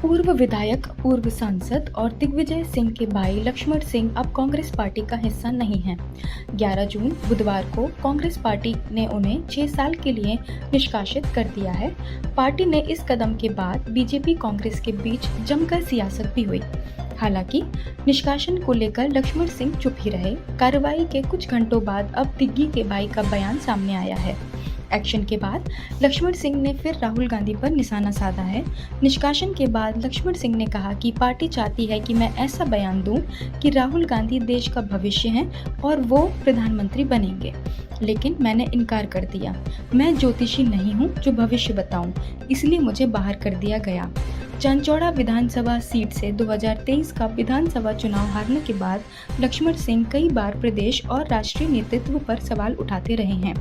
पूर्व विधायक, पूर्व सांसद और दिग्विजय सिंह के भाई लक्ष्मण सिंह अब कांग्रेस पार्टी का हिस्सा नहीं हैं। 11 जून बुधवार को कांग्रेस पार्टी ने उन्हें 6 साल के लिए निष्कासित कर दिया है। पार्टी ने इस कदम के बाद बीजेपी कांग्रेस के बीच जमकर सियासत भी हुई। हालांकि निष्कासन को लेकर लक्ष्मण सिंह चुप ही रहे। कार्रवाई के कुछ घंटों बाद अब दिग्गी के भाई का बयान सामने आया है। एक्शन के बाद लक्ष्मण सिंह ने फिर राहुल गांधी पर निशाना साधा है। निष्कासन के बाद लक्ष्मण सिंह ने कहा कि पार्टी चाहती है कि मैं ऐसा बयान दूं कि राहुल गांधी देश का भविष्य हैं और वो प्रधानमंत्री बनेंगे, लेकिन मैंने इनकार कर दिया। मैं ज्योतिषी नहीं हूं जो भविष्य बताऊं, इसलिए मुझे बाहर कर दिया गया। चांचौड़ा विधानसभा सीट से 2023 का विधानसभा चुनाव हारने के बाद लक्ष्मण सिंह कई बार प्रदेश और राष्ट्रीय नेतृत्व पर सवाल उठाते रहे हैं।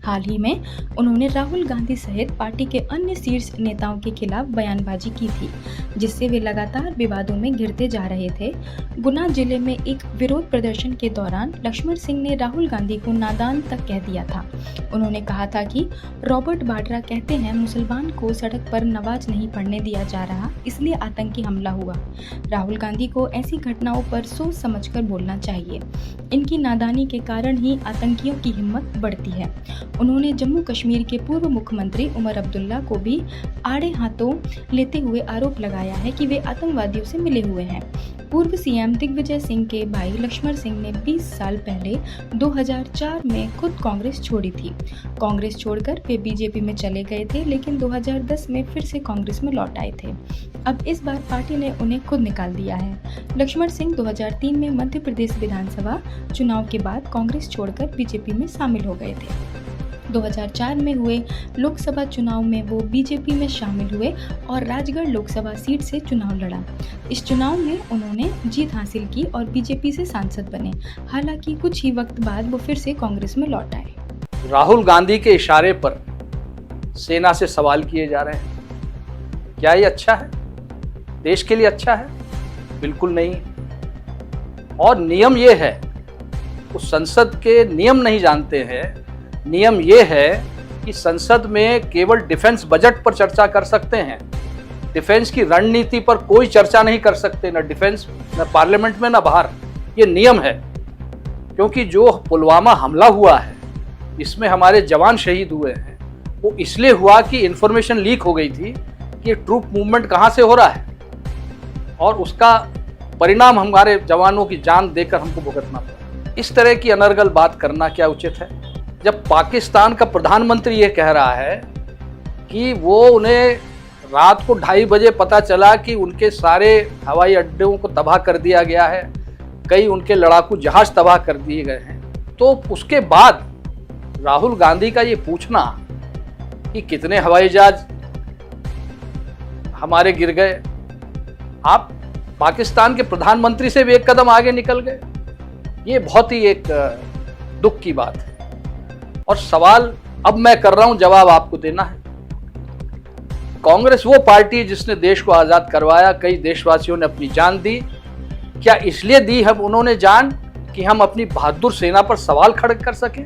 हाल ही में उन्होंने राहुल गांधी सहित पार्टी के अन्य शीर्ष नेताओं के खिलाफ बयानबाजी की थी, जिससे वे लगातार विवादों में घिरते जा रहे थे। गुना जिले में एक विरोध प्रदर्शन के दौरान लक्ष्मण सिंह ने राहुल गांधी को नादान तक कह दिया था। उन्होंने कहा था कि रॉबर्ट वाड्रा कहते हैं मुसलमान को सड़क पर नमाज नहीं पढ़ने दिया जा रहा, इसलिए आतंकी हमला हुआ। राहुल गांधी को ऐसी घटनाओं पर सोच समझकर बोलना चाहिए। इनकी नादानी के कारण ही आतंकियों की हिम्मत बढ़ती है। उन्होंने जम्मू कश्मीर के पूर्व मुख्यमंत्री उमर अब्दुल्ला को भी आड़े हाथों लेते हुए आरोप लगाया है कि वे आतंकवादियों से मिले हुए हैं। पूर्व सीएम दिग्विजय सिंह के भाई लक्ष्मण सिंह ने 20 साल पहले 2004 में खुद कांग्रेस छोड़ी थी। कांग्रेस छोड़कर वे बीजेपी में चले गए थे, लेकिन 2010 में फिर से कांग्रेस में लौट आए थे। अब इस बार पार्टी ने उन्हें खुद निकाल दिया है। लक्ष्मण सिंह 2003 में मध्य प्रदेश विधानसभा चुनाव के बाद कांग्रेस छोड़कर बीजेपी में शामिल हो गए थे। 2004 में हुए लोकसभा चुनाव में वो बीजेपी में शामिल हुए और राजगढ़ लोकसभा सीट से चुनाव लड़ा। इस चुनाव में उन्होंने जीत हासिल की और बीजेपी से सांसद बने। हालांकि कुछ ही वक्त बाद वो फिर से कांग्रेस में लौट आए। राहुल गांधी के इशारे पर सेना से सवाल किए जा रहे हैं। क्या ये अच्छा है? देश के लिए अच्छा है? बिल्कुल नहीं। और नियम ये है, उस संसद के नियम नहीं जानते हैं। नियम ये है कि संसद में केवल डिफेंस बजट पर चर्चा कर सकते हैं। डिफेंस की रणनीति पर कोई चर्चा नहीं कर सकते, न डिफेंस, न पार्लियामेंट में, न बाहर। ये नियम है। क्योंकि जो पुलवामा हमला हुआ है, इसमें हमारे जवान शहीद हुए हैं, वो इसलिए हुआ कि इंफॉर्मेशन लीक हो गई थी कि ट्रूप मूवमेंट कहाँ से हो रहा है, और उसका परिणाम हमारे जवानों की जान देकर हमको भुगतना पड़ा। इस तरह की अनर्गल बात करना क्या उचित है? जब पाकिस्तान का प्रधानमंत्री ये कह रहा है कि वो उन्हें रात को 2:30 बजे पता चला कि उनके सारे हवाई अड्डों को तबाह कर दिया गया है, कई उनके लड़ाकू जहाज तबाह कर दिए गए हैं, तो उसके बाद राहुल गांधी का ये पूछना कि कितने हवाई जहाज हमारे गिर गए, आप पाकिस्तान के प्रधानमंत्री से भी एक कदम आगे निकल गए, ये बहुत ही एक दुख की बात है। और सवाल अब मैं कर रहा हूं, जवाब आपको देना है। कांग्रेस वो पार्टी है जिसने देश को आजाद करवाया, कई देशवासियों ने अपनी जान दी। क्या इसलिए दी हम उन्होंने जान कि हम अपनी बहादुर सेना पर सवाल खड़े कर सके?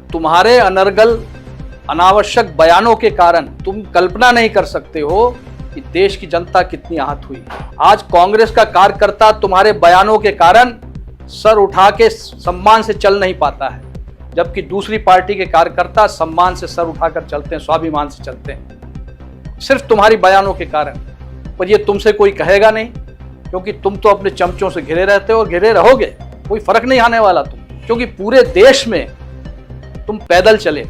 तुम्हारे अनर्गल अनावश्यक बयानों के कारण तुम कल्पना नहीं कर सकते हो कि देश की जनता कितनी आहत हुई। आज कांग्रेस का कार्यकर्ता तुम्हारे बयानों के कारण सर उठा के सम्मान से चल नहीं पाता है, जबकि दूसरी पार्टी के कार्यकर्ता सम्मान से सर उठाकर चलते हैं, स्वाभिमान से चलते हैं, सिर्फ तुम्हारी बयानों के कारण। पर ये तुमसे कोई कहेगा नहीं, क्योंकि तुम तो अपने चमचों से घिरे रहते हो और घिरे रहोगे, कोई फर्क नहीं आने वाला तुम। क्योंकि पूरे देश में तुम पैदल चले,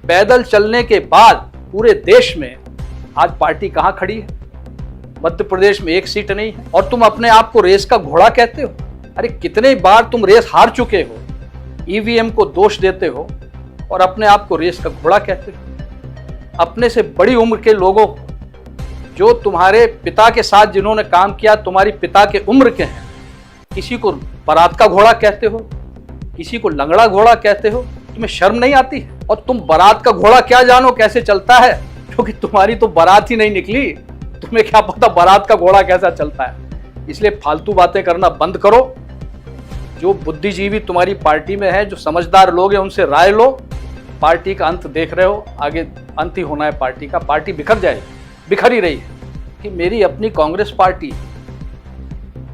पैदल चलने के बाद पूरे देश में आज पार्टी कहां खड़ी है? मध्य प्रदेश में एक सीट नहीं है, और तुम अपने आप को रेस का घोड़ा कहते हो। अरे कितने बार तुम रेस हार चुके हो, ईवीएम को दोष देते हो और अपने आप को रेस का घोड़ा कहते हो। अपने से बड़ी उम्र के लोगों को, जो तुम्हारे पिता के साथ जिन्होंने काम किया, तुम्हारी पिता के उम्र के हैं, किसी को बारात का घोड़ा कहते हो, किसी को लंगड़ा घोड़ा कहते हो। तुम्हें शर्म नहीं आती है? और तुम बारात का घोड़ा क्या जानो कैसे चलता है, क्योंकि तुम्हारी तो बारात ही नहीं निकली, तुम्हें क्या पता बारात का घोड़ा कैसा चलता है। इसलिए फालतू बातें करना बंद करो। जो बुद्धिजीवी तुम्हारी पार्टी में है, जो समझदार लोग हैं, उनसे राय लो। पार्टी का अंत देख रहे हो, आगे अंत ही होना है पार्टी का। पार्टी बिखर जाएगी, बिखर ही रही है। कि मेरी अपनी कांग्रेस पार्टी,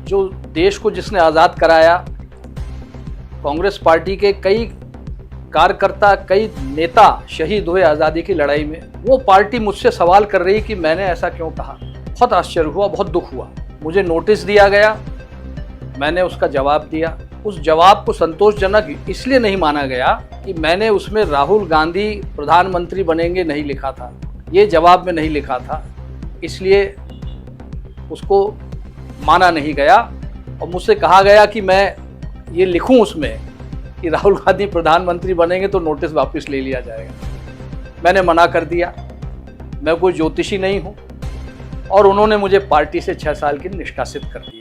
जो देश को जिसने आज़ाद कराया, कांग्रेस पार्टी के कई कार्यकर्ता, कई नेता शहीद हुए आज़ादी की लड़ाई में, वो पार्टी मुझसे सवाल कर रही कि मैंने ऐसा क्यों कहा। बहुत आश्चर्य हुआ, बहुत दुख हुआ। मुझे नोटिस दिया गया, मैंने उसका जवाब दिया। उस जवाब को संतोषजनक इसलिए नहीं माना गया कि मैंने उसमें राहुल गांधी प्रधानमंत्री बनेंगे नहीं लिखा था, ये जवाब में नहीं लिखा था, इसलिए उसको माना नहीं गया। और मुझसे कहा गया कि मैं ये लिखूं उसमें कि राहुल गांधी प्रधानमंत्री बनेंगे तो नोटिस वापस ले लिया जाएगा। मैंने मना कर दिया, मैं कोई ज्योतिषी नहीं हूं, और उन्होंने मुझे पार्टी से 6 साल के निष्कासित कर दिया।